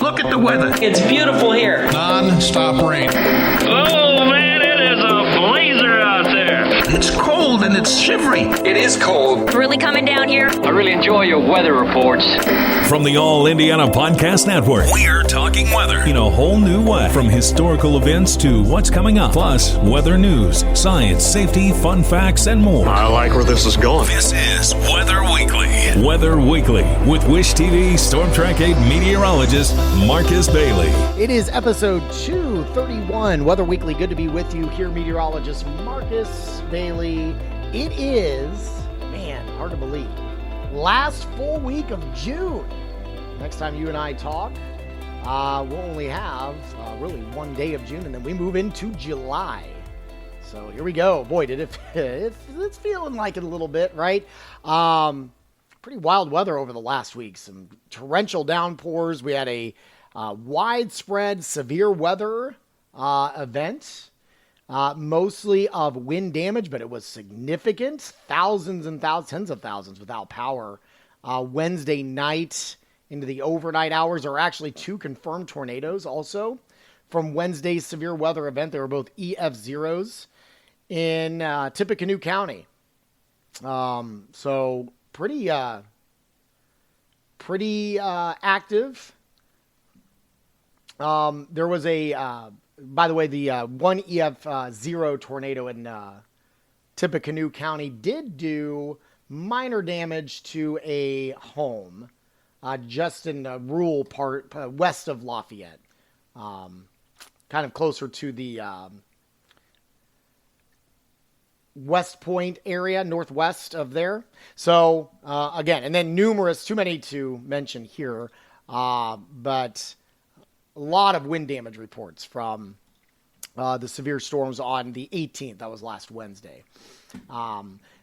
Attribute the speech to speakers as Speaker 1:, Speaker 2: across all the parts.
Speaker 1: Look at the weather.
Speaker 2: It's beautiful here.
Speaker 3: Non-stop rain.
Speaker 4: Oh, man, it is a blazer out there.
Speaker 1: It's cold and it's shivery.
Speaker 5: It is cold.
Speaker 6: Really coming down here.
Speaker 4: I really enjoy your weather reports.
Speaker 7: From the All Indiana Podcast Network, we're talking weather in a whole new way. From historical events to what's coming up, plus weather news, science, safety, fun facts, and more.
Speaker 3: I like where this is going.
Speaker 7: This is Weather Weekly. Weather Weekly with Wish TV Storm Track 8 meteorologist Marcus Bailey.
Speaker 8: It is episode 231, Weather Weekly. Good to be with you here, meteorologist Marcus Bailey. It is, man, hard to believe, last full week of June. Next time you and I talk, we'll only have really one day of June, and then we move into July. So here we go. Boy, did it's feeling like it a little bit, right? Pretty wild weather over the last week. Some torrential downpours. We had a widespread severe weather event, mostly of wind damage, but it was significant. Thousands and thousands, tens of thousands without power. Wednesday night into the overnight hours are actually two confirmed tornadoes also from Wednesday's severe weather event. They were both EF0s in Tippecanoe County. So pretty active. There was by the way, the one EF0 tornado in Tippecanoe County did do minor damage to a home just in the rural part west of Lafayette, kind of closer to the West Point area, northwest of there. So, again, and then numerous, too many to mention here, but a lot of wind damage reports from the severe storms on the 18th. That was last Wednesday.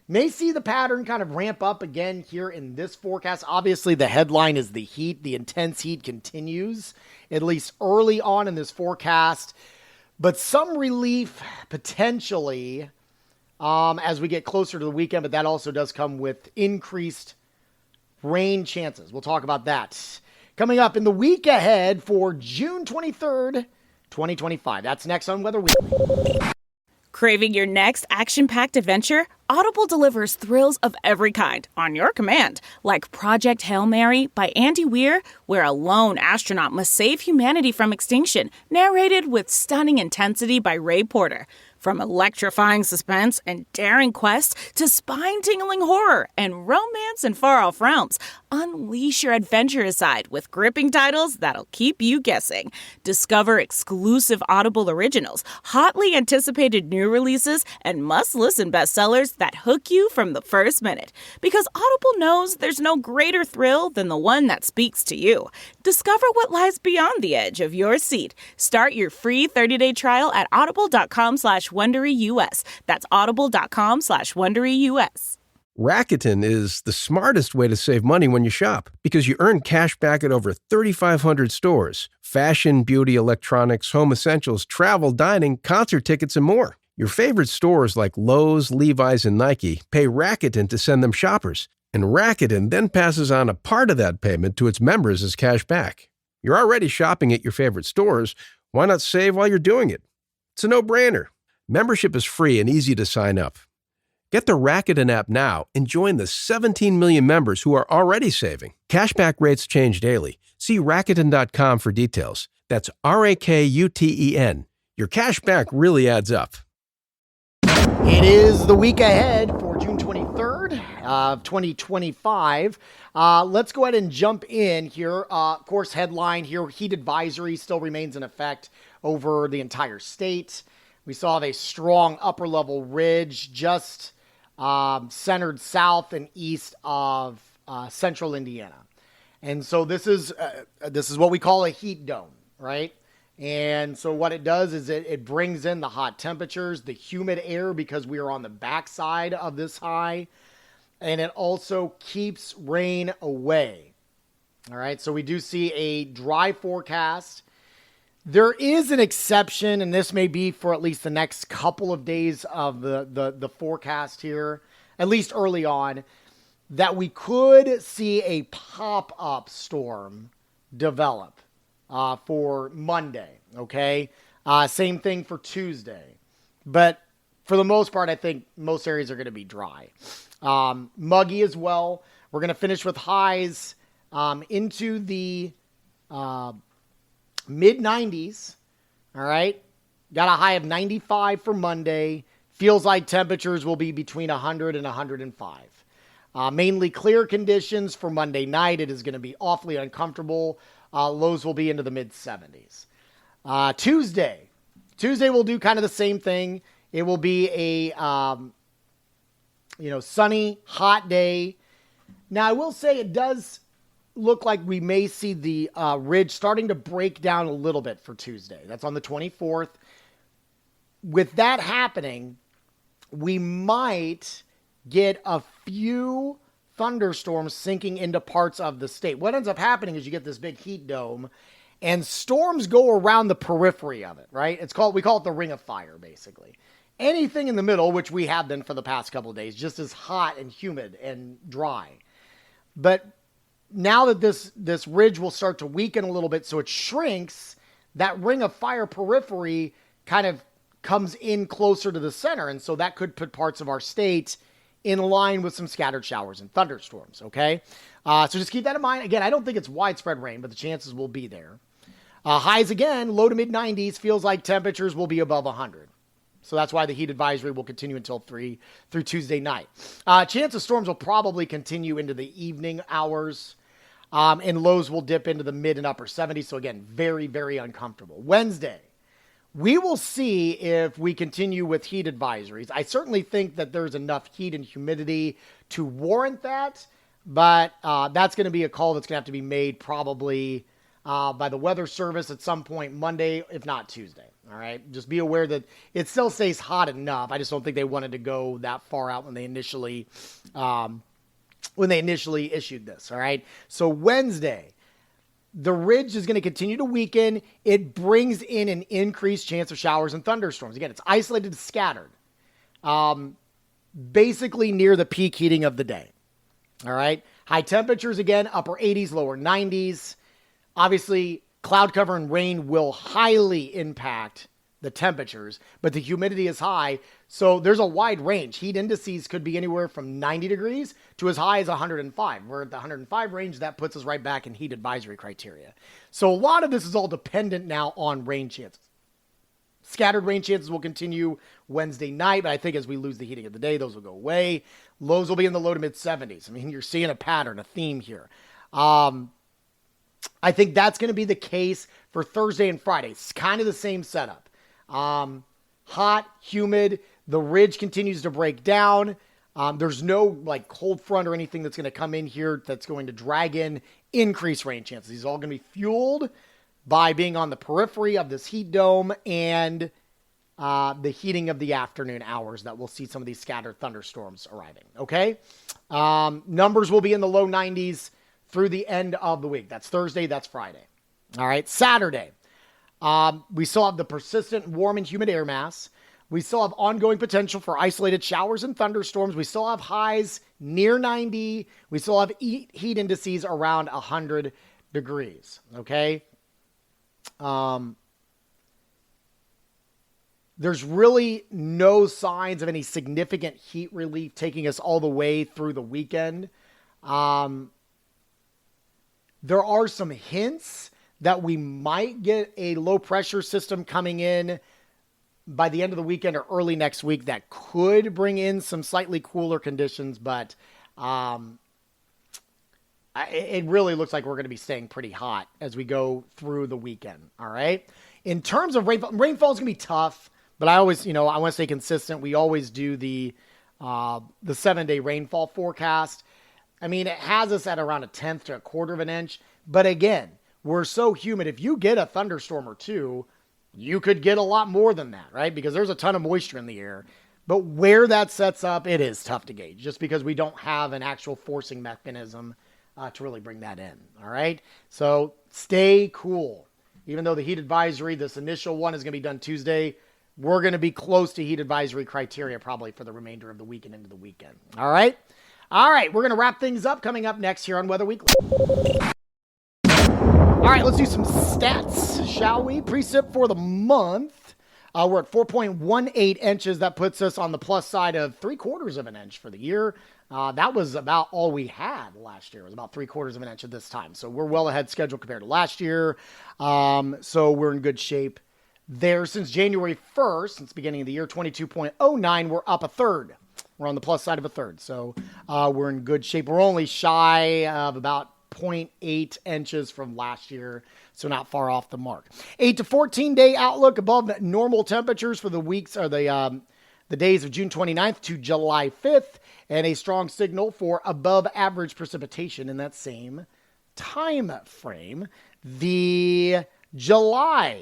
Speaker 8: May see the pattern kind of ramp up again here in this forecast. Obviously, the headline is the heat. The intense heat continues, at least early on in this forecast. But some relief potentially as we get closer to the weekend, but that also does come with increased rain chances. We'll talk about that coming up in the week ahead for June 23rd, 2025. That's next on Weather Weekly.
Speaker 9: Craving your next action-packed adventure? Audible delivers thrills of every kind on your command, like Project Hail Mary by Andy Weir, where a lone astronaut must save humanity from extinction, narrated with stunning intensity by Ray Porter. From electrifying suspense and daring quest to spine-tingling horror and romance in far-off realms, unleash your adventurous side with gripping titles that'll keep you guessing. Discover exclusive Audible originals, hotly anticipated new releases, and must-listen bestsellers that hook you from the first minute. Because Audible knows there's no greater thrill than the one that speaks to you. Discover what lies beyond the edge of your seat. Start your free 30-day trial at audible.com/WonderyUS. That's audible.com/WonderyUS.
Speaker 10: Rakuten is the smartest way to save money when you shop because you earn cash back at over 3,500 stores. Fashion, beauty, electronics, home essentials, travel, dining, concert tickets, and more. Your favorite stores like Lowe's, Levi's, and Nike pay Rakuten to send them shoppers. And Rakuten then passes on a part of that payment to its members as cash back. You're already shopping at your favorite stores. Why not save while you're doing it? It's a no-brainer. Membership is free and easy to sign up. Get the Rakuten app now and join the 17 million members who are already saving. Cashback rates change daily. See Rakuten.com for details. That's Rakuten. Your cash back really adds up.
Speaker 8: It is the week ahead for June 23rd of 2025. Let's go ahead and jump in here. Of course, headline here, heat advisory still remains in effect over the entire state. We saw a strong upper level ridge just centered south and east of central Indiana. And so this is what we call a heat dome, right? And so what it does is it brings in the hot temperatures, the humid air, because we are on the backside of this high, and it also keeps rain away. All right, so we do see a dry forecast. There is an exception, and this may be for at least the next couple of days of the forecast here, at least early on, that we could see a pop-up storm develop. for Monday, okay? Same thing for Tuesday. But for the most part, I think most areas are going to be dry. Muggy as well. We're going to finish with highs into the mid-90s, all right? Got a high of 95 for Monday. Feels like temperatures will be between 100 and 105. Mainly clear conditions for Monday night. It is going to be awfully uncomfortable. Lows will be into the mid-70s. Tuesday will do kind of the same thing. It will be a sunny, hot day. Now, I will say it does look like we may see the ridge starting to break down a little bit for Tuesday. That's on the 24th. With that happening, we might get a few thunderstorms sinking into parts of the state. What ends up happening is you get this big heat dome, and storms go around the periphery of it, right? We call it the ring of fire, basically. Anything in the middle, which we have been for the past couple of days, just as hot and humid and dry. But now that this ridge will start to weaken a little bit, so it shrinks, that ring of fire periphery kind of comes in closer to the center, and so that could put parts of our state in line with some scattered showers and thunderstorms, okay? So just keep that in mind. Again, I don't think it's widespread rain, but the chances will be there. Highs again, low to mid-90s, feels like temperatures will be above 100. So that's why the heat advisory will continue until 3 through Tuesday night. Chance of storms will probably continue into the evening hours, and lows will dip into the mid and upper 70s. So again, very, very uncomfortable. Wednesday, we will see if we continue with heat advisories. I certainly think that there's enough heat and humidity to warrant that, but that's going to be a call that's going to have to be made probably by the Weather Service at some point Monday, if not Tuesday. All right, just be aware that it still stays hot enough. I just don't think they wanted to go that far out when they initially issued this. All right, so Wednesday, the ridge is going to continue to weaken. It brings in an increased chance of showers and thunderstorms. Again, it's isolated and scattered, basically near the peak heating of the day. All right, high temperatures again, upper 80s, lower 90s. Obviously, cloud cover and rain will highly impact the temperatures, but the humidity is high, so there's a wide range. Heat indices could be anywhere from 90 degrees to as high as 105. We're at the 105 range. That puts us right back in heat advisory criteria. So a lot of this is all dependent now on rain chances. Scattered rain chances will continue Wednesday night, but I think as we lose the heating of the day, those will go away. Lows will be in the low to mid 70s. I mean, you're seeing a pattern, a theme here. I think that's going to be the case for Thursday and Friday. It's kind of the same setup. Hot, humid, the ridge continues to break down. There's no cold front or anything that's going to come in here that's going to drag in increased rain chances. These are all going to be fueled by being on the periphery of this heat dome and the heating of the afternoon hours that we'll see some of these scattered thunderstorms arriving. Okay? Numbers will be in the low 90s through the end of the week. That's Thursday, that's Friday. All right, Saturday. We still have the persistent warm and humid air mass. We still have ongoing potential for isolated showers and thunderstorms. We still have highs near 90. We still have heat indices around 100 degrees, okay? There's really no signs of any significant heat relief taking us all the way through the weekend. There are some hints that we might get a low pressure system coming in by the end of the weekend or early next week that could bring in some slightly cooler conditions, but it really looks like we're going to be staying pretty hot as we go through the weekend. All right. In terms of rainfall is going to be tough, but I always, I want to stay consistent. We always do the 7-day rainfall forecast. I mean, it has us at around 1/10 to 1/4 of an inch. But again, we're so humid. If you get a thunderstorm or two, you could get a lot more than that, right? Because there's a ton of moisture in the air. But where that sets up, it is tough to gauge just because we don't have an actual forcing mechanism to really bring that in, all right? So stay cool. Even though the heat advisory, this initial one is going to be done Tuesday, we're going to be close to heat advisory criteria probably for the remainder of the week and into the weekend, all right? All right, we're going to wrap things up coming up next here on Weather Weekly. All right, let's do some stats, shall we? Precip for the month. We're at 4.18 inches. That puts us on the plus side of 3/4 of an inch for the year. That was about all we had last year. It was about 3/4 of an inch at this time. So we're well ahead schedule compared to last year. So we're in good shape there. Since January 1st, since the beginning of the year, 22.09, we're up a third. We're on the plus side of a third. So we're in good shape. We're only shy of about 0.8 inches from last year, so not far off the mark. 8 to 14 day outlook above normal temperatures for the weeks or the days of June 29th to July 5th, and a strong signal for above average precipitation in that same time frame. The July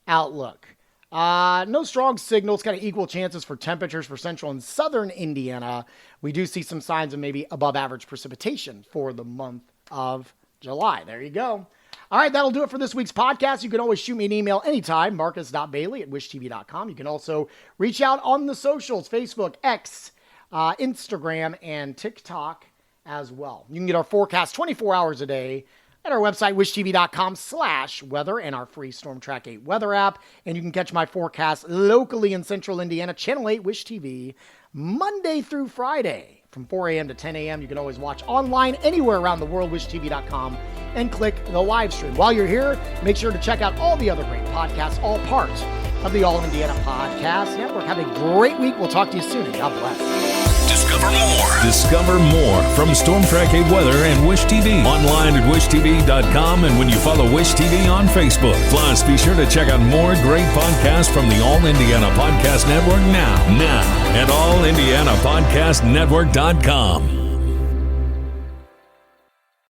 Speaker 8: outlook. No strong signals, kind of equal chances for temperatures for central and southern Indiana. We do see some signs of maybe above average precipitation for the month of July. There you go. All right, that'll do it for this week's podcast. You can always shoot me an email anytime, marcus.bailey@wishtv.com. You can also reach out on the socials, Facebook, X, Instagram, and TikTok as well. You can get our forecast 24 hours a day at our website, wishtv.com/weather, and our free Storm Track 8 weather app. And you can catch my forecast locally in central Indiana, Channel 8 Wish TV, Monday through Friday from 4 a.m. to 10 a.m. You can always watch online anywhere around the world, wishtv.com, and click the live stream. While you're here, make sure to check out all the other great podcasts, all parts of the All Indiana Podcast Network. Have a great week. We'll talk to you soon, and God bless.
Speaker 7: Discover more from Storm Track 8 Weather and Wish TV. Online at wishtv.com and when you follow Wish TV on Facebook. Plus, be sure to check out more great podcasts from the All Indiana Podcast Network now at allindianapodcastnetwork.com.